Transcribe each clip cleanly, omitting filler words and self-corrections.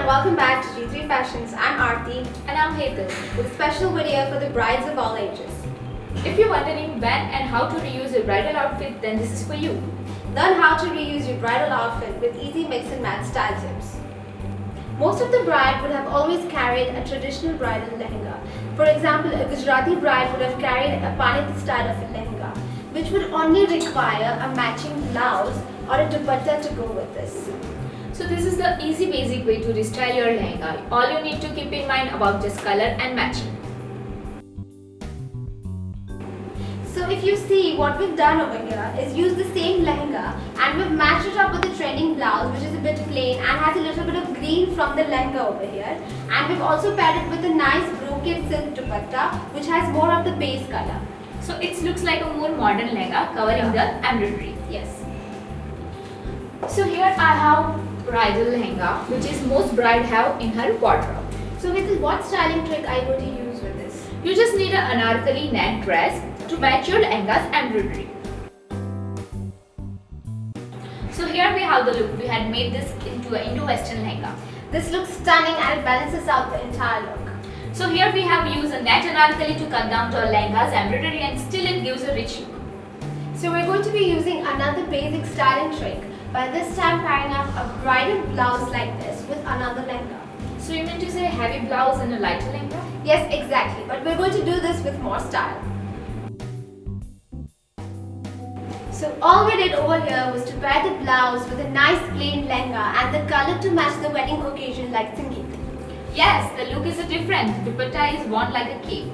and welcome back to G3 Fashions. I'm Aarti And I'm Hetal. with a special video for the brides of all ages. If you're wondering when and how to reuse your bridal outfit, then this is for you. Learn how to reuse your bridal outfit with easy mix and match style tips. Most of the bride would have always carried a traditional bridal lehenga. For example, a Gujarati bride would have carried a panit style of a lehenga, which would only require a matching blouse or a dupatta to go with this. So this is the easy basic way to restyle your lehenga. All you need to keep in mind about just color and matching. So if you see, what we've done over here is use the same lehenga and we've matched it up with a trending blouse which is a bit plain and has a little bit of green from the lehenga over here, and we've also paired it with a nice brocade silk dupatta which has more of the base color. So it looks like a more modern lehenga covering the embroidery. Yes. So here I have bridal lehenga, which is most bride have in her wardrobe. So Hetal, what styling trick are you going to use with this? You just need an anarkali net dress to match your lehenga's embroidery. So here we have the look. We had made this into an Indo-Western lehenga. This looks stunning and it balances out the entire look. So here we have used a net anarkali to cut down to our lehenga's embroidery, and still it gives a rich look. So we're going to be using another basic styling trick, by this time pairing up a bridal blouse like this with another lehenga. So you mean to say heavy blouse and a lighter lehenga? Yes, exactly, but we're going to do this with more style. So all we did over here was to pair the blouse with a nice plain lehenga and the color to match the wedding occasion like Sangeet. Yes, the look is different. Dupatta is worn like a cape.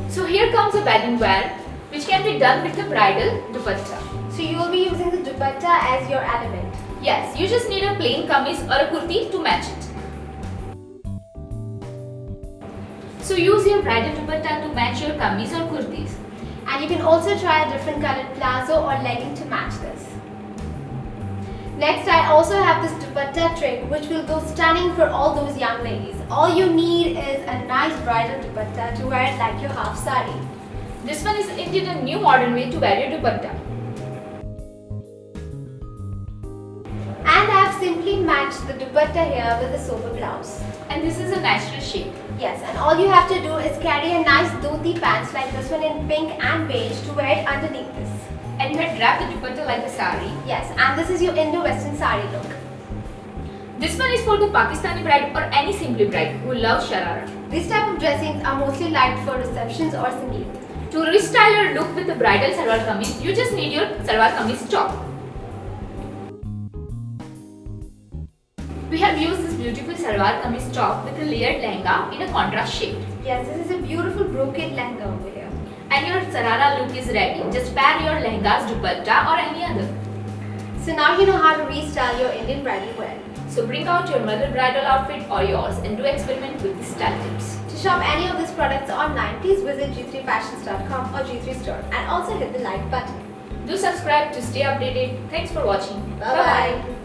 So here comes a wedding wear, which can be done with the bridal dupatta. So you will be using the dupatta as your element. Yes, you just need a plain kameez or a kurti to match it. So use your bridal dupatta to match your kameez or kurtis. And you can also try a different colored plazo or legging to match this. Next, I also have this dupatta trick which will go stunning for all those young ladies. All you need is a nice bridal dupatta to wear it like your half sari. This one is indeed a new modern way to wear your dupatta. And I have simply matched the dupatta here with a sober blouse. And this is a natural shape. Yes, and all you have to do is carry a nice dhoti pants like this one in pink and beige to wear it underneath this. And you had wrapped the dupatta like a sari. Yes, and this is your Indo-Western sari look. This one is for the Pakistani bride or any simply bride who loves sharara. These type of dressings are mostly liked for receptions or sangeet. To restyle your look with the bridal salwar kameez, you just need your salwar kameez top. We have used this beautiful salwar kameez top with a layered lehenga in a contrast shape. Yes, this is a beautiful brocade lehenga over here. And your sarara look is ready. Just pair your lehenga's dupatta or any other. So now you know how to restyle your Indian bridal wear. So bring out your mother bridal outfit or yours and do experiment with these style tips. To shop any of these products online, please visit g3fashions.com or G3 store and also hit the like button. Do subscribe to stay updated. Thanks for watching. Bye-bye.